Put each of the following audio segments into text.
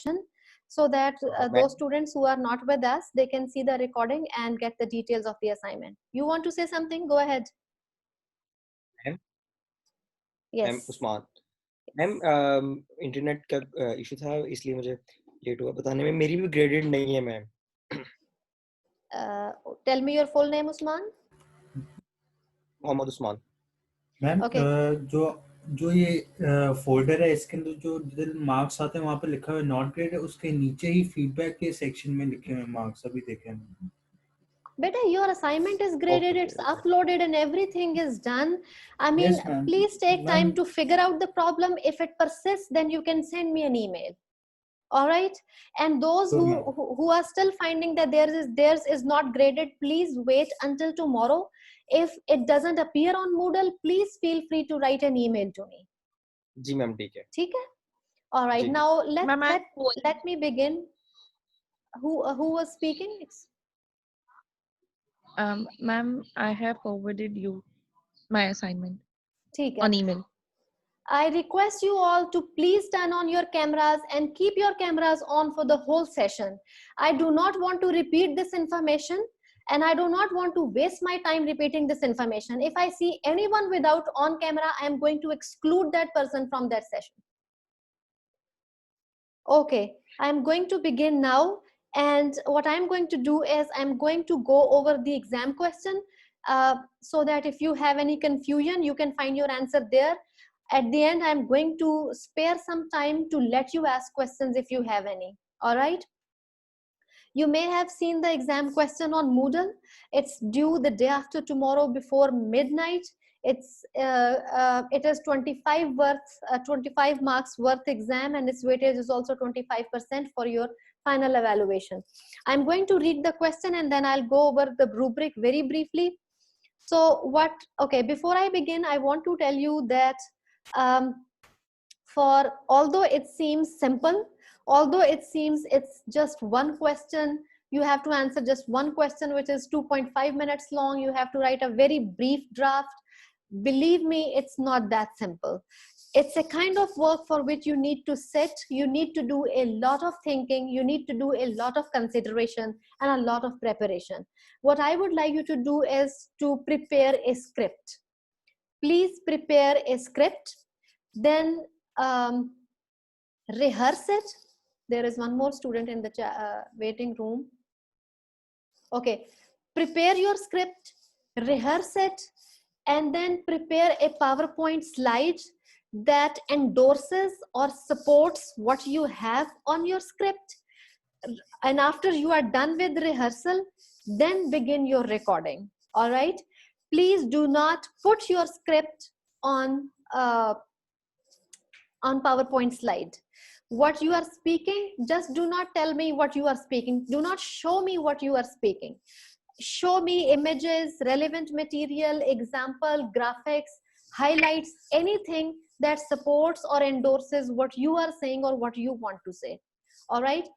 session, so that ma'am, those students who are not with us, they can see the recording and get the details of the assignment. You want to say something? Go ahead. ma'am, Yes. Usman ma'am, internet का issue था इसलिए मुझे late हुआ बताने में. मेरी भी ग्रेडेड नहीं है ma'am. Tell me your full name, Usman. Mohammad Usman. Ma'am Okay. जो ये फोल्डर है, इसके अंदर जो जिधर मार्क्स आते हैं वहाँ पे लिखा हुआ है नॉट ग्रेड, उसके नीचे ही फीडबैक के सेक्शन में लिखे हुए मार्क्स अभी देखे हैं. Beta, your assignment is graded, it's uploaded and everything is done. I mean, Yes, ma'am. please take time Ma'am. to figure out the problem. If it persists, then you can send me an email. All right. And those Sure, who are still finding that theirs is not graded, please wait until tomorrow. If it doesn't appear on Moodle, please feel free to write an email to me. जी ma'am, ठीक है. ठीक है? All right. Ji. Now Ma'am, let me begin. Who was speaking? Ma'am, I have forwarded you my assignment ठीक है. on email. I request you all to please turn on your cameras and keep your cameras on for the whole session. I do not want to repeat this information, and I do not want to waste my time repeating this information. If I see anyone without on camera, I am going to exclude that person from that session. Okay, I am going to begin now. And what I'm going to do is I'm going to go over the exam question so that if you have any confusion, you can find your answer there. At the end, I'm going to spare some time to let you ask questions if you have any. All right. You may have seen the exam question on Moodle. It's due the day after tomorrow before midnight. It is 25 marks worth exam, and its weightage is also 25% for your final evaluation. I'm going to read the question and then I'll go over the rubric very briefly. So okay, before I begin, I want to tell you that although it seems simple, although it seems it's just one question, you have to answer just one question, which is 2.5 minutes long. You have to write a very brief draft. Believe me, it's not that simple. It's a kind of work for which you need to sit, you need to do a lot of thinking, you need to do a lot of consideration and a lot of preparation. What I would like you to do is to prepare a script. Please prepare a script, then rehearse it. There is one more student in the waiting room. Okay, prepare your script, rehearse it, and then prepare a PowerPoint slide that endorses or supports what you have on your script. And after you are done with rehearsal, then begin your recording. All right. Please do not put your script on PowerPoint slide. What you are speaking, just do not tell me what you are speaking. Do not show me what you are speaking. Show me images, relevant material, example, graphics, highlights, anything that supports or endorses what you are saying or what you want to say. All right.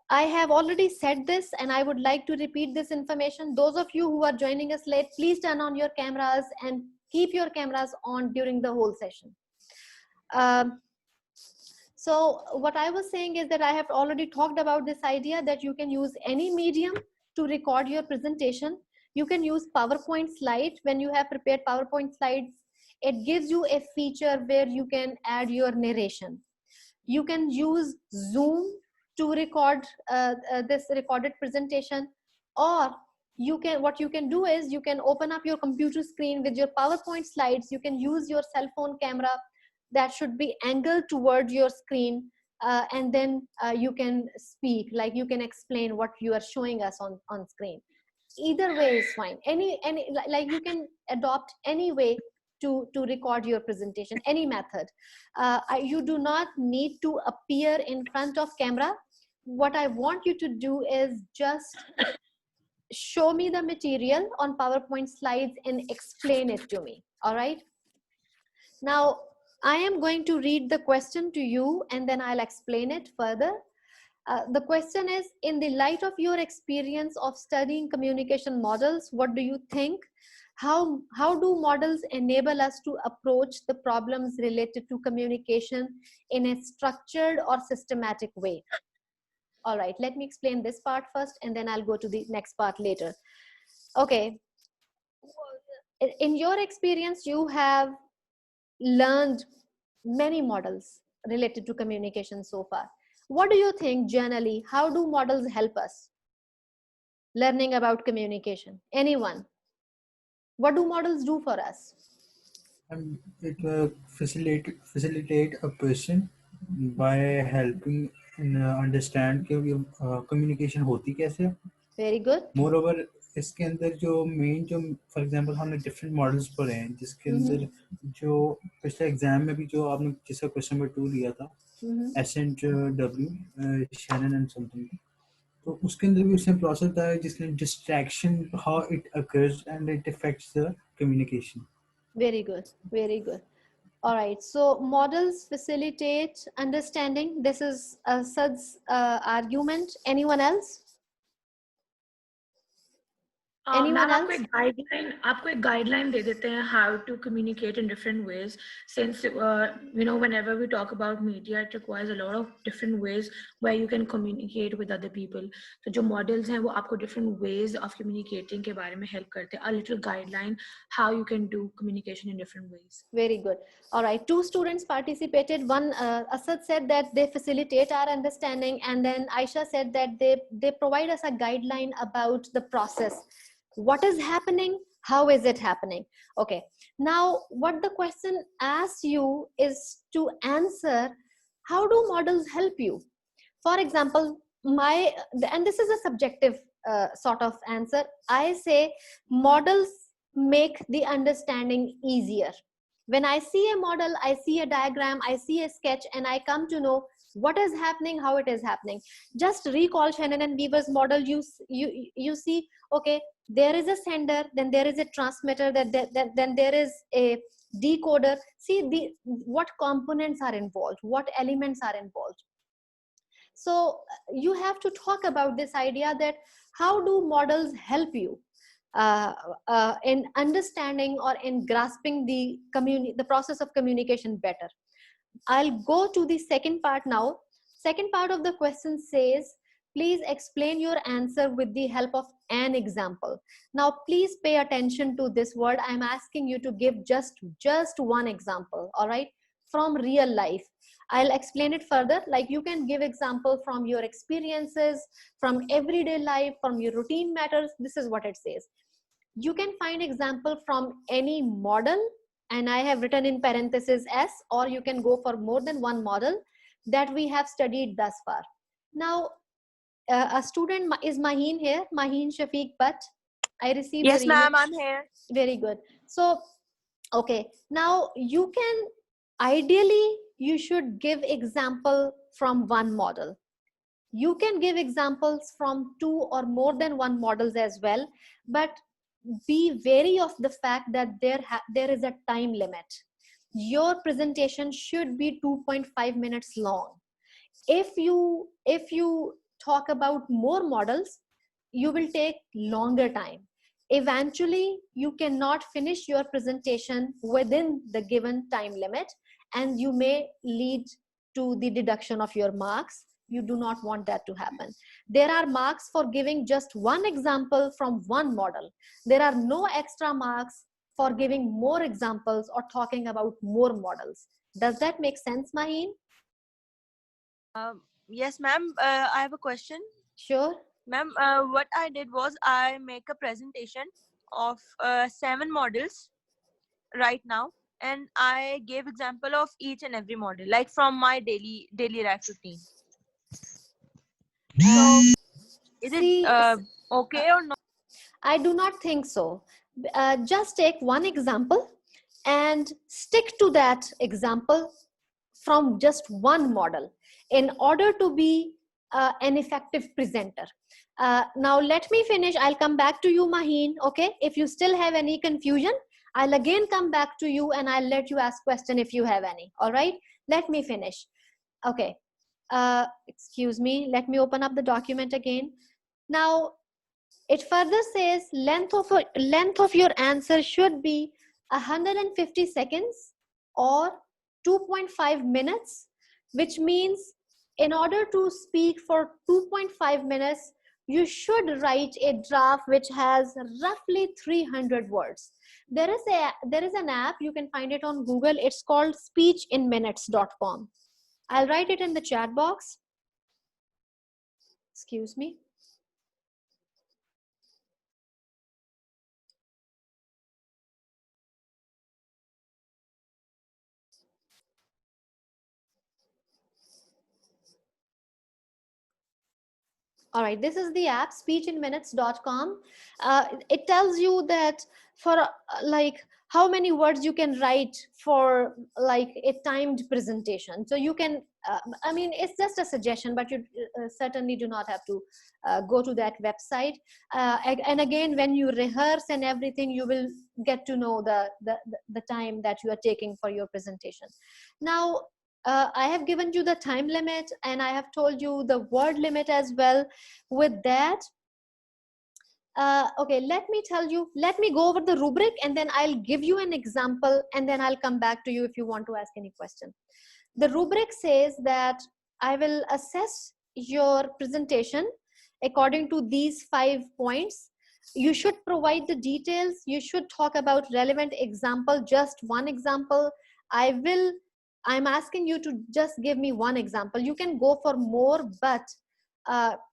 I have already said this and I would like to repeat this information. Those of you who are joining us late, please turn on your cameras and keep your cameras on during the whole session. So what I was saying is that I have already talked about this idea that you can use any medium to record your presentation. You can use PowerPoint slides. When you have prepared PowerPoint slides, it gives you a feature where you can add your narration. You can use Zoom to record this recorded presentation, or what you can do is you can open up your computer screen with your PowerPoint slides. You can use your cell phone camera that should be angled toward your screen, and then you can speak, like you can explain what you are showing us on screen. Either way is fine. Like you can adopt any way to record your presentation, any method. You do not need to appear in front of camera. What I want you to do is just show me the material on PowerPoint slides and explain it to me. All right. Now, I am going to read the question to you and then I'll explain it further. The question is, in the light of your experience of studying communication models, what do you think How do models enable us to approach the problems related to communication in a structured or systematic way? All right, let me explain this part first, and then I'll go to the next part later. Okay. In your experience, you have learned many models related to communication so far. What do you think generally? How do models help us learning about communication? Anyone? What do models do for us? And it facilitate a person by helping in understand कि communication होती कैसे है. Very good. Moreover, इसके अंदर जो main जो for example हमने different models पढ़े हैं जिसके अंदर जो पिछले एग्जाम में भी जो आपने जिसका क्वेश्चन नंबर 2 लिया था SNW शैनन एंड समथिंग, तो उसके अंदर भी उसने प्रोसेस बताया जिसने distraction how it occurs and it affects the communication. Very good. Very good. All right. So models facilitate understanding. This is Sad's argument. Anyone else? Anyone ma'am else? आपको एक guideline दे देते हैं how to communicate in different ways, since whenever we talk about media it requires a lot of different ways where you can communicate with other people. तो जो models हैं वो आपको different ways of communicating के बारे में help करते हैं. A little guideline how you can do communication in different ways. Very good. All right. 2 students participated. One, Asad said that they facilitate our understanding, and then Aisha said that they provide us a guideline about the process. What is happening? How is it happening? Okay. Now, what the question asks you is to answer, how do models help you? For example, and this is a subjective sort of answer. I say models make the understanding easier. When I see a model, I see a diagram, I see a sketch, and I come to know what is happening, how it is happening. Just recall Shannon and Weaver's model. You see, okay, there is a sender, then there is a transmitter, then there is a decoder. See what components are involved, what elements are involved. So you have to talk about this idea that how do models help you in understanding or in grasping the process of communication better. I'll go to the second part now. Second part of the question says, please explain your answer with the help of an example. Now, please pay attention to this word. I'm asking you to give just one example, all right, from real life. I'll explain it further. Like you can give example from your experiences, from everyday life, from your routine matters. This is what it says. You can find example from any model, and I have written in parentheses S, or you can go for more than one model that we have studied thus far. Now, a student is Maheen here, Maheen Shafiq Butt. I received Yes, your email. ma'am, I'm here. Very good. So, okay, now you can, ideally, you should give example from one model. You can give examples from 2 or more than one models as well, but be wary of the fact that there is a time limit. Your presentation should be 2.5 minutes long. If you talk about more models, you will take longer time. Eventually, you cannot finish your presentation within the given time limit, and you may lead to the deduction of your marks. You do not want that to happen. There are marks for giving just one example from one model. There are no extra marks for giving more examples or talking about more models. Does that make sense, Maheen? Yes, ma'am. I have a question. Sure. Ma'am, what I did was I make a presentation of 7 models right now, and I gave example of each and every model, like from my daily life routine. So, is it okay or not? I do not think so. Just take one example and stick to that example from just one model in order to be an effective presenter. Now let me finish. I'll come back to you, Maheen. Okay, if you still have any confusion, I'll again come back to you and I'll let you ask question if you have any. All right, let me finish. Okay, excuse me, let me open up the document again. Now It further says length of your answer should be 150 seconds or 2.5 minutes, which means in order to speak for 2.5 minutes, you should write a draft which has roughly 300 words. There is an app, you can find it on Google. It's called speechinminutes.com. I'll write it in the chat box. Excuse me. All right, this is the app, speechinminutes.com. It tells you that for like how many words you can write for like a timed presentation. So you can, I mean, it's just a suggestion, but you certainly do not have to go to that website. And again, when you rehearse and everything, you will get to know the time that you are taking for your presentation. Now, I have given you the time limit and I have told you the word limit as well. With that, okay, let me go over the rubric and then I'll give you an example and then I'll come back to you if you want to ask any question. The rubric says that I will assess your presentation according to these 5 points. You should provide the details. You should talk about relevant example, just one example. I'm asking you to just give me one example. You can go for more, but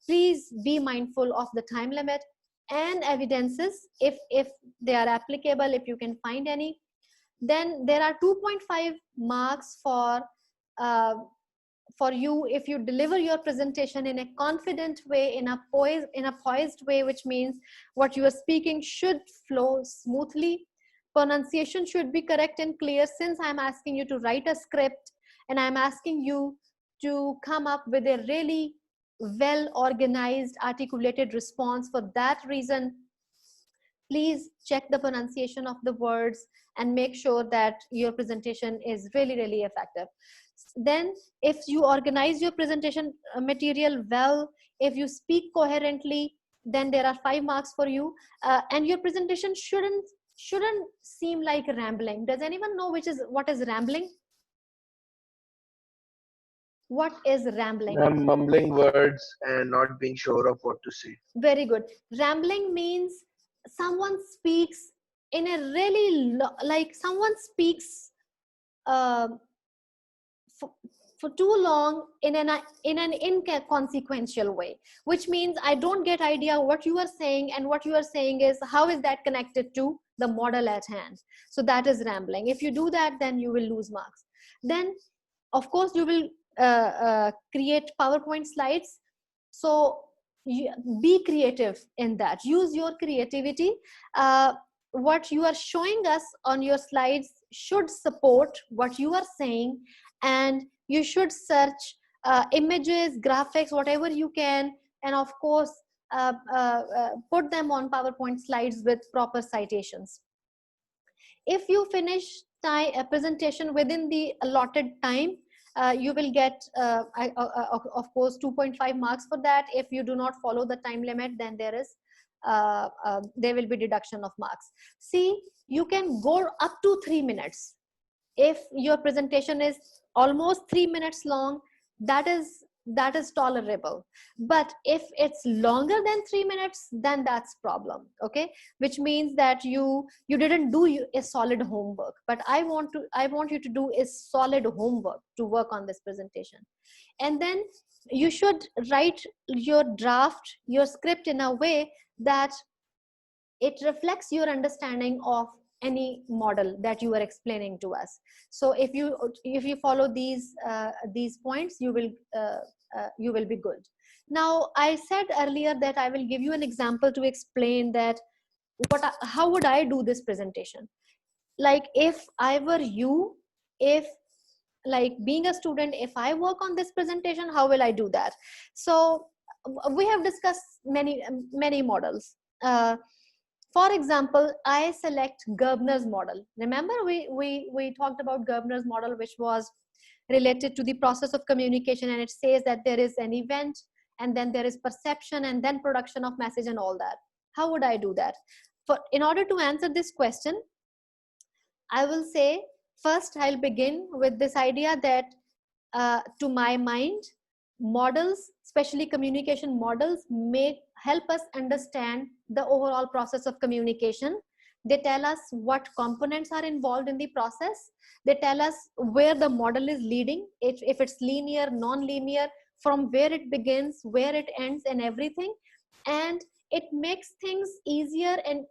please be mindful of the time limit and evidences if they are applicable, if you can find any. Then there are 2.5 marks for you if you deliver your presentation in a confident way, in a poised way, which means what you are speaking should flow smoothly. Pronunciation should be correct and clear. Since I'm asking you to write a script and I'm asking you to come up with a really well organized, articulated response, for that reason, please check the pronunciation of the words and make sure that your presentation is really, really effective. Then if you organize your presentation material well, if you speak coherently, then there are 5 marks for you. And your presentation shouldn't seem like rambling. Does anyone know what is rambling? What is rambling? Mumbling words and not being sure of what to say. Very good. Rambling means someone speaks in a really like someone speaks for too long in an inconsequential way, which means I don't get idea what you are saying, and what you are saying is how is that connected to the model at hand. So that is rambling. If you do that, then you will lose marks. Then of course you will create PowerPoint slides. So be creative in that. Use your creativity. What you are showing us on your slides should support what you are saying, and you should search images, graphics, whatever you can, and of course put them on PowerPoint slides with proper citations. If you finish a presentation within the allotted time, you will get of course 2.5 marks for that. If you do not follow the time limit, then there will be deduction of marks. See, you can go up to 3 minutes. If your presentation is almost 3 minutes long, that is tolerable. But if it's longer than 3 minutes, then that's problem. Okay, which means that you didn't do a solid homework. But I want you to do a solid homework to work on this presentation. And then you should write your draft, your script in a way that it reflects your understanding of any model that you are explaining to us. So if you follow these points, you will be good. Now, I said earlier that I will give you an example to explain that how would I do this presentation. Like if I were you, if like being a student, if I work on this presentation, how will I do that? So we have discussed many models. For example, I select Gerbner's model. Remember, we talked about Gerbner's model, which was related to the process of communication, and it says that there is an event, and then there is perception, and then production of message and all that. How would I do that? In order to answer this question, I will say, first I'll begin with this idea that to my mind, models, especially communication models, may help us understand the overall process of communication. They tell us what components are involved in the process. They tell us where the model is leading, if it's linear, non-linear, from where it begins, where it ends, and everything. And it makes things easier, and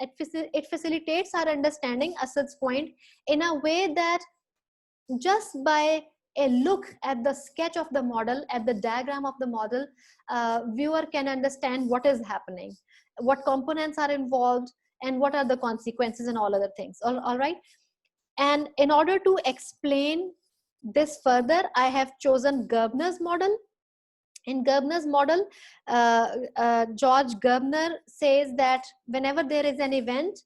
it facilitates our understanding, Asad's point, in a way that just by a look at the sketch of the model, at the diagram of the model, viewer can understand what is happening, what components are involved, and what are the consequences and all other things. All right. And in order to explain this further, I have chosen Gerbner's model. In Gerbner's model, George Gerbner says that whenever there is an event,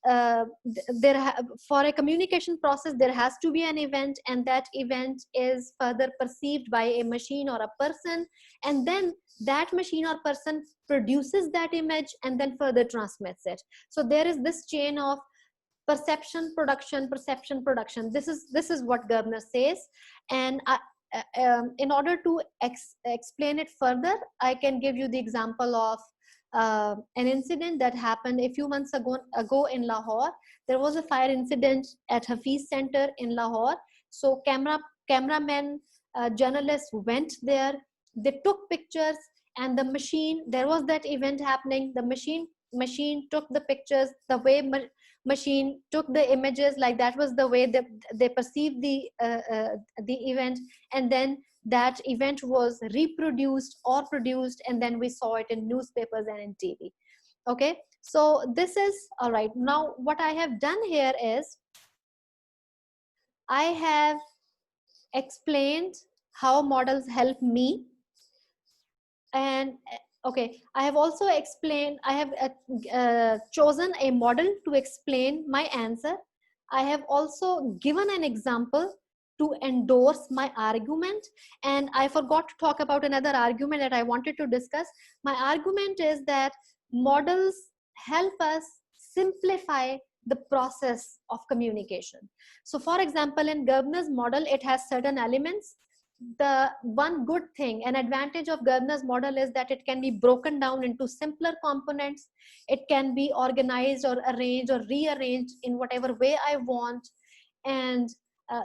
for a communication process, there has to be an event, and that event is further perceived by a machine or a person, and then that machine or person produces that image and then further transmits it. So there is this chain of perception, production, perception, production. This is what Gerbner says. And in order to explain it further, I can give you the example of an incident that happened a few months ago in Lahore. There was a fire incident at Hafiz Center in Lahore. So cameramen, journalists went there. They took pictures, and the machine, there was that event happening. The machine took the pictures, the way machine took the images, like that was the way they perceived the event, and then that event was reproduced or produced, and then we saw it in newspapers and in TV. Okay, so this is all right. Now what I have done here is I have explained how models help me, and okay, I have also explained, I have chosen a model to explain my answer. I have also given an example to endorse my argument, and I forgot to talk about another argument that I wanted to discuss. My argument is that models help us simplify the process of communication. So for example, in Gerbner's model, it has certain elements. The one good thing, an advantage of Gerbner's model is that it can be broken down into simpler components. It can be organized or arranged or rearranged in whatever way I want. And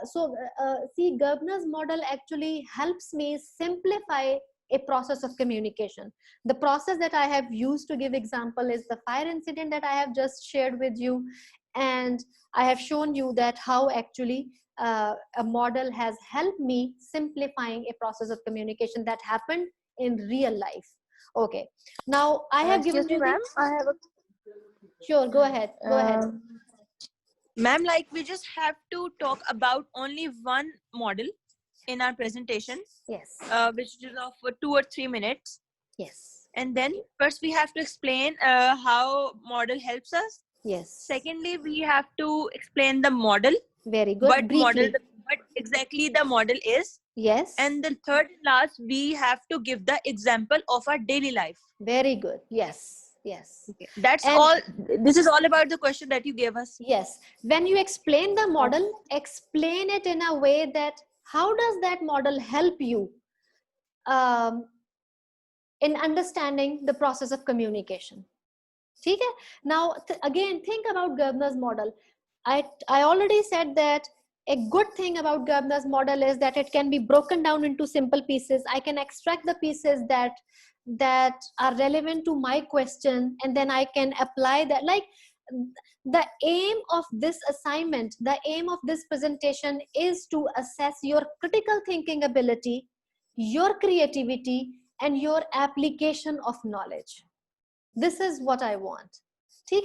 see, Gerbner's model actually helps me simplify a process of communication. The process that I have used to give example is the fire incident that I have just shared with you. And I have shown you that how actually a model has helped me simplifying a process of communication that happened in real life. Okay, now I have given you ma'am, I have a Sure, go ahead. ma'am, like we just have to talk about only one model in our presentation, Yes. which is of 2 or 3 minutes. Yes. And then first we have to explain how model helps us. Yes. Secondly, we have to explain the model. Very good. What Briefly. what exactly the model is. Yes. And the third and last, we have to give the example of our daily life. Very good. Yes. Yes. Okay. That's And all. This is all about the question that you gave us. yes. When you explain the model, explain it in a way that how does that model help you in understanding the process of communication. Okay? Now, again, think about Gerbner's model. I already said that a good thing about Gerbner's model is that it can be broken down into simple pieces. I can extract the pieces that are relevant to my question, and then I can apply that. Like the aim of this assignment, the aim of this presentation is to assess your critical thinking ability, your creativity, and your application of knowledge. This is what I want. Okay?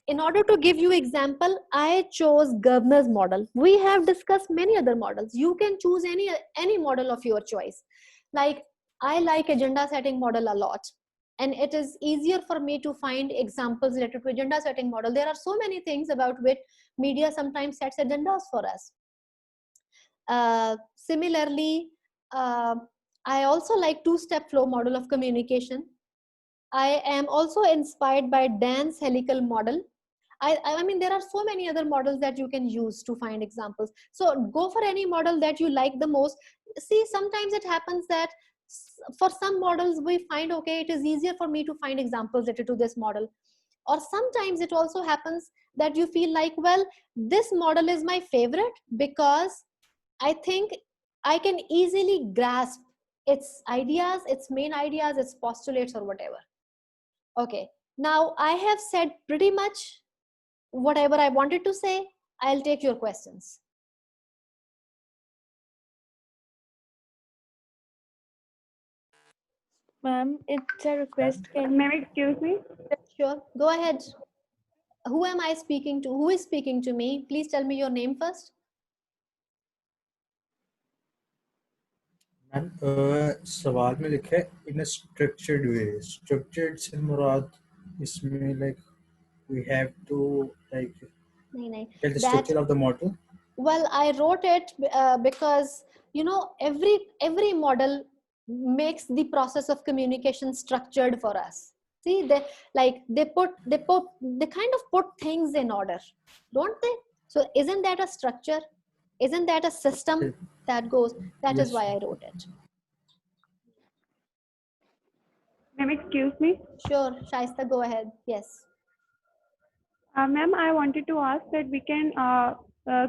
In order to give you example, I chose Gerbner's model. We have discussed many other models. You can choose any model of your choice. Like I like agenda setting model a lot, and it is easier for me to find examples related to agenda setting model. There are so many things about which media sometimes sets agendas for us. Similarly, I also like two-step flow model of communication. I am also inspired by Dan's helical model. I mean, there are so many other models that you can use to find examples. So go for any model that you like the most. See, sometimes it happens that for some models we find, okay, it is easier for me to find examples related to this model. Or sometimes it also happens that you feel like, well, this model is my favorite because I think I can easily grasp its ideas, its main ideas, its postulates, or whatever. Okay, now I have said pretty much whatever I wanted to say. I'll take your questions. Ma'am, it's a request. Ma'am, excuse me. Sure, go ahead. Who am I speaking to? Who is speaking to me? Please tell me your name first. Ma'am सवाल में लिखा है in a structured way. Structured से मुराद इसमें like we have to like No. tell the structure of the model. Well, I wrote it because, you know, every model makes the process of communication structured for us. See, they kind of put things in order, don't they? So isn't that a structure? Isn't that a system that goes? That is Yes. why I wrote it. Ma'am, excuse me. Sure, Shaista, go ahead. Yes. Ma'am, I wanted to ask that we can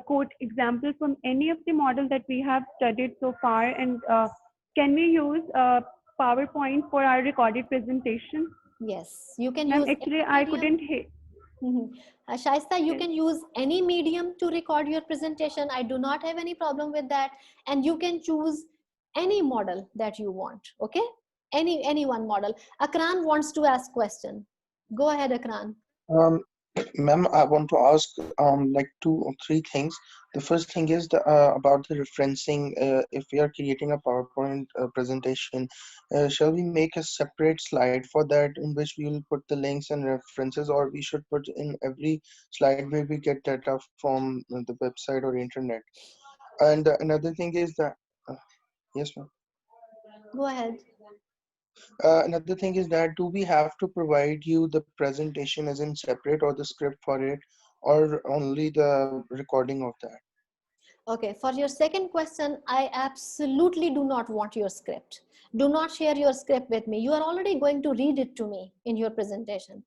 quote examples from any of the models that we have studied so far, and can we use PowerPoint for our recorded presentation? Yes, you can Ma'am, use. actually, I couldn't hear. Shaista, you Yes. can use any medium to record your presentation. I do not have any problem with that. And you can choose any model that you want. Okay? Any one model. Akran wants to ask question. Go ahead, Akran. Ma'am, I want to ask like 2 or 3 things. The first thing is about the referencing. If we are creating a PowerPoint presentation, shall we make a separate slide for that in which we will put the links and references, or we should put in every slide where we get data from the website or internet? And another thing is that, yes, ma'am. Go ahead. Another thing is that do we have to provide you the presentation as in separate or the script for it, or only the recording of that? Okay, for your second question, I absolutely do not want your script. Do not share your script with me. You are already going to read it to me in your presentation.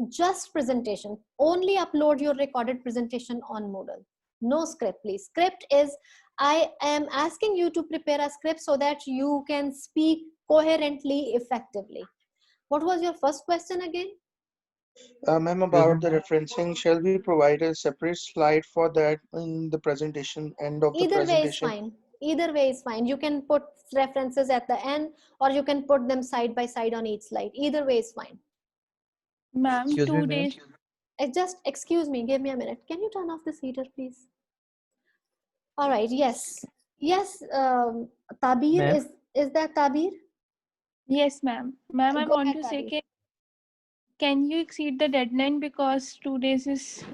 Just presentation. Only upload your recorded presentation on Moodle. No script, please. Script is, I am asking you to prepare a script so that you can speak coherently, effectively. What was your first question again? Ma'am, about the referencing, shall we provide a separate slide for that in the presentation, end of the Either way is presentation? fine. Either way is fine. You can put references at the end, or you can put them side by side on each slide. Either way is fine. Ma'am, Excuse me, 2 ma'am. days. Just excuse me, give me a minute. Can you turn off this heater, please? All right, yes. Yes, Tabir, Ma'am? is that Tabir? Yes, ma'am. Ma'am, I Go want ahead, to say, Tabir. can you exceed the deadline because 2 days is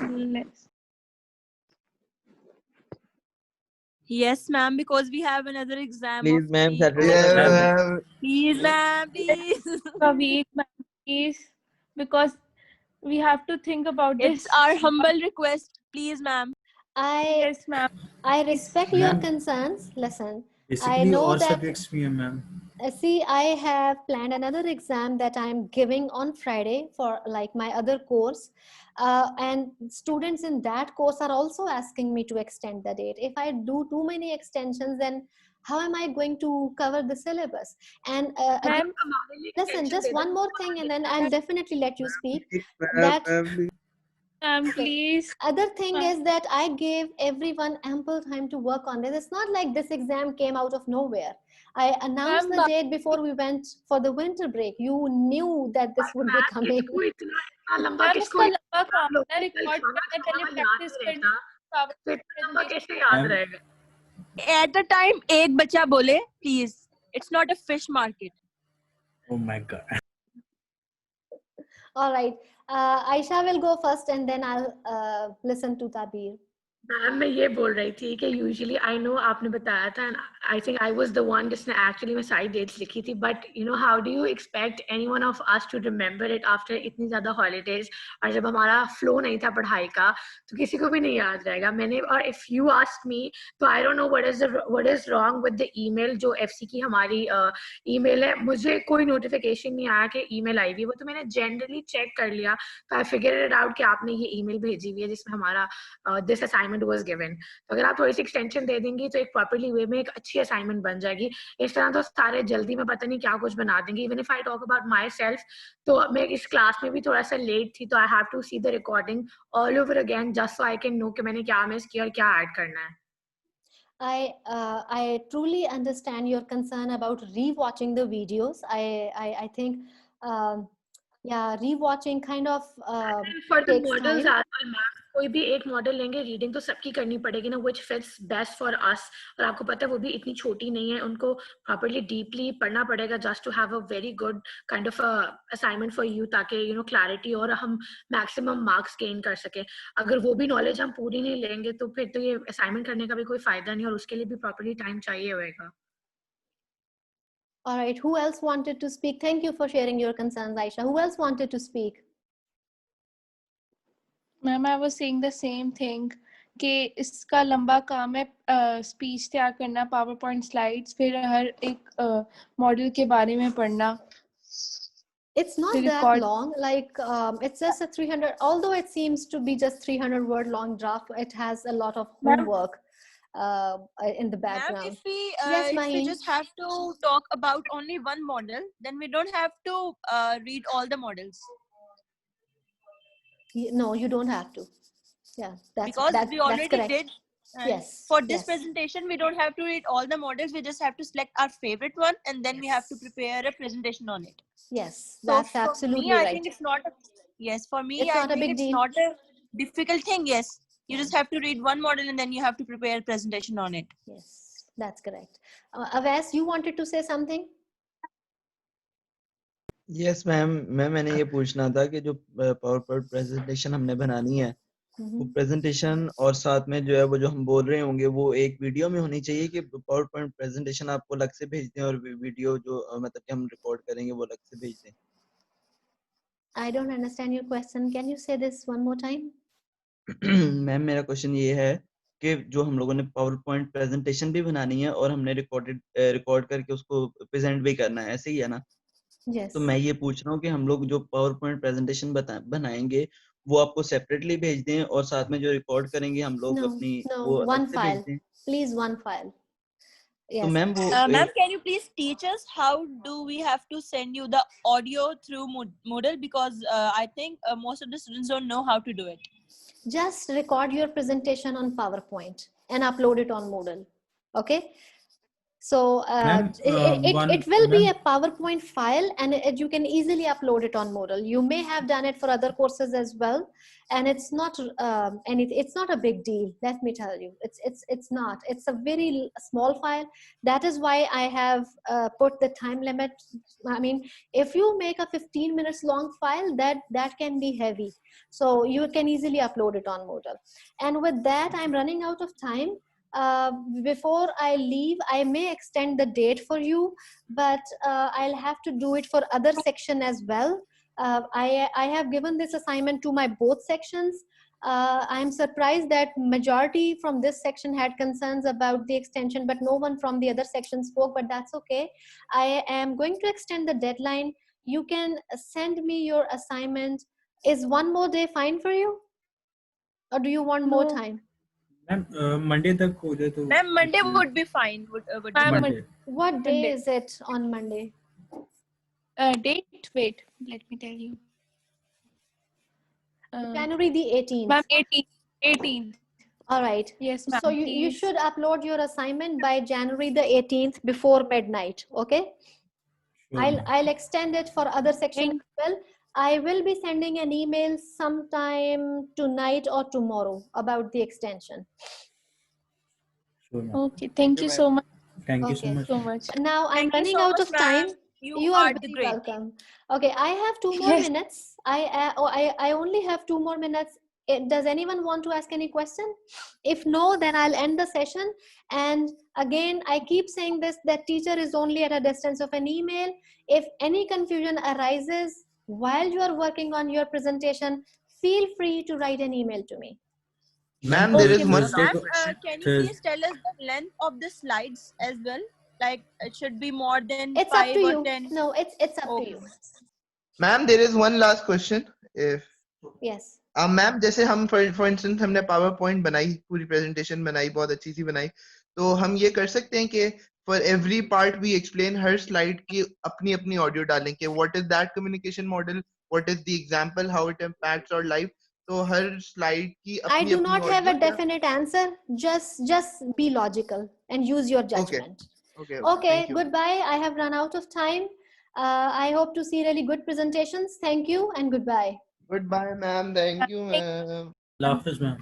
less? Yes, ma'am, because we have another exam. Please, of ma'am, 3 Saturday, hours. ma'am. Please, ma'am, please. A week, ma'am, please, because we have to think about this. It's our humble request. Please, ma'am. Yes, ma'am. I respect your Ma'am. concerns. Listen, I Basically, know all that. subjects में है, ma'am. See, I have planned another exam that I'm giving on Friday for like my other course. And students in that course are also asking me to extend the date. If I do too many extensions, then how am I going to cover the syllabus? And again, listen, just one more thing, and then I'll definitely let you speak. That Ma'am, please. other thing is that I gave everyone ample time to work on this. It's not like this exam came out of nowhere. I announced the date before we went for the winter break. You knew that this would be coming. Ma'am, इसका लंबा काम है, record करना, पहले practice करना, presentation. At a time, एक बच्चा बोले, please. It's not a fish market. Oh my God. All right. Aisha will go first and then I'll listen to Tabir. Ma'am मैं ये बोल रही थी कि यूजुअली आई नो आपने बताया था and I think I was the one जिसने एक्चुअली में सारी डेट्स लिखी थी, but you know how do you expect anyone of us to remember it after इतनी ज्यादा हॉलीडेज, और जब हमारा फ्लो नहीं था पढ़ाई का तो किसी को भी नहीं याद रहेगा। मैंने, और इफ यू आस्क मी तो I don't know what is wrong with the email जो एफसी की हमारी ईमेल है। मुझे कोई नोटिफिकेशन नहीं आया कि ईमेल आई हुई, वो तो मैंने जनरली चेक कर लिया, तो आई फिगर इट आउट कि आपने ये ईमेल भेजी हुई है जिसमें हमारा दिस असाइनमेंट वाज गिवन। तो अगर आप थोड़ी सी एक्सटेंशन दे देंगी तो एक प्रॉपर्ली वे में एक अच्छी असाइनमेंट बन जाएगी। इस तरह तो सारे जल्दी में पता नहीं क्या कुछ बना देंगे। Even if I talk about my self, तो मैं इस क्लास में भी थोड़ा सा लेट थी, तो I have to see the recording all over again just so I can know कि मैंने क्या मिस किया और क्या ऐड करना है। I truly understand your concern about rewatching the videos. I think yeah, rewatching kind of For the takes models time. as well, ma'am, कोई भी एक मॉडल लेंगे, रीडिंग तो सबकी करनी पड़ेगी ना, which fits best for us। और आपको पता है वो भी इतनी छोटी नहीं है, उनको properly deeply पढ़ना पड़ेगा just to have a very good kind of a assignment for you, ताकि you know clarity और हम maximum marks gain कर सके। अगर वो भी knowledge हम पूरी नहीं लेंगे तो फिर तो ये assignment करने का भी कोई फायदा नहीं, और उसके लिए भी properly time चाहिए होगा। All right, who else wanted to speak? Thank you for sharing your concerns, Aisha. Who else wanted to speak? Ma'am I was saying the same thing कि इसका लंबा काम है स्पीच तैयार करना, पावर पॉइंट स्लाइड्स, फिर हर एक मॉडल के बारे में पढ़ना। It's not that record long, like it's just a 300, although it seems to be just 300 word long draft, it has a lot of Ma'am. homework in the Ma'am, background. if we Yes, if we Maheen. just have to talk about only one model, then we don't have to read all the models No, you don't have to. Yeah, because we that's already correct. did. And Yes, for this yes. presentation, we don't have to read all the models. We just have to select our favorite one, and then we have to prepare a presentation on it. Yes, So that's for absolutely me, I right. think it's not. Yes, for me, It's I not a think big it's deal. not a difficult thing. Yes, you just have to read one model, and then you have to prepare a presentation on it. Yes, that's correct. Avas, you wanted to say something? Yes ma'am, मैंने ये पूछना था कि जो power point presentation हमने बनानी है, वो प्रेजेंटेशन और साथ में जो है वो जो हम बोल रहे होंगे वो एक वीडियो में होनी चाहिए कि पावर पॉइंट प्रेजेंटेशन आपको अलग से भेज दें और वीडियो जो मतलब कि हम रिकॉर्ड करेंगे वो अलग से भेज दें? I don't understand your question. Can you say this one more time? Ma'am मेरा क्वेश्चन ये है कि जो हम लोगों ने पावर पॉइंट प्रेजेंटेशन भी बनानी है और हमने रिकॉर्ड करके उसको प्रेजेंट भी करना है, ऐसे ही है ना? Yes. तो मैं ये पूछ रहा हूँ कि हम लोग जो पावर पॉइंट प्रेजेंटेशन बनाएंगे वो आपको सेपरेटली भेज दें और साथ में जो रिकॉर्ड करेंगे हम लोग अपनी वो अलग one से भेज file. दें? Please, one file. तो Yes. मैम वो Ma'am, can you please teach us how do we have to send you the audio through Moodle, because I think most of the students don't know how to do it. Just record your presentation on PowerPoint and upload it on Moodle. Okay. So it will be a PowerPoint file, and you can easily upload it on Moodle. You may have done it for other courses as well, and it's not it's not a big deal. Let me tell you, it's not. It's a very small file. That is why I have put the time limit. I mean, if you make a 15 minutes long file, that can be heavy. So you can easily upload it on Moodle. And with that, I'm running out of time. Before I leave, I may extend the date for you, but I'll have to do it for other section as well. I have given this assignment to my both sections. I'm surprised that majority from this section had concerns about the extension, but no one from the other section spoke, but that's okay. I am going to extend the deadline. You can send me your assignment. Is one more day fine for you? Or do you want more time? Ma'am Monday तक हो जाए तो Ma'am, Monday would be fine. Would be Monday. What day Monday. is it on Monday? Date, wait, let me tell you. January the 18th. Ma'am, 18th. All right. Yes, ma'am. So you please. should upload your assignment by January the 18th before midnight. Okay. Sure. I'll extend it for other sections as well. I will be sending an email sometime tonight or tomorrow about the extension. Sure, ma'am. Okay, thank you so much. Thank you Okay. so much. Now I'm Thank you running so out much, of time. ma'am. You are the very great. welcome. Okay, I have 2 more Yes. minutes. I only have 2 more minutes Does anyone want to ask any question? If no, then I'll end the session. And again, I keep saying this, that teacher is only at a distance of an email. If any confusion arises while you are working on your presentation, feel free to write an email to me. Ma'am, there is Okay, one. Thursday ma'am, को- can you Thurs- please tell us the length of the slides as well? Like it should be more than It's up 5 to or you. 10. No, it's up to Okay. you. Ma'am, there is one last question. If Yes. Ma'am जैसे हम for instance हमने power point बनाई, पूरी presentation बनाई, बहुत अच्छी सी बनाई, तो हम ये कर सकते हैं कि for every part we explain, हर स्लाइड की अपनी अपनी ऑडियो डालें कि what is that communication model, what is the example, how it impacts our life. तो हर स्लाइड की I अपनी do अपनी not have a audio. definite answer. Just be logical and use your judgment. Okay, Okay, thank you. goodbye. I have run out of time. I hope to see really good presentations. Thank you and goodbye. Goodbye ma'am, thank you ma'am. Allah Hafiz, ma'am.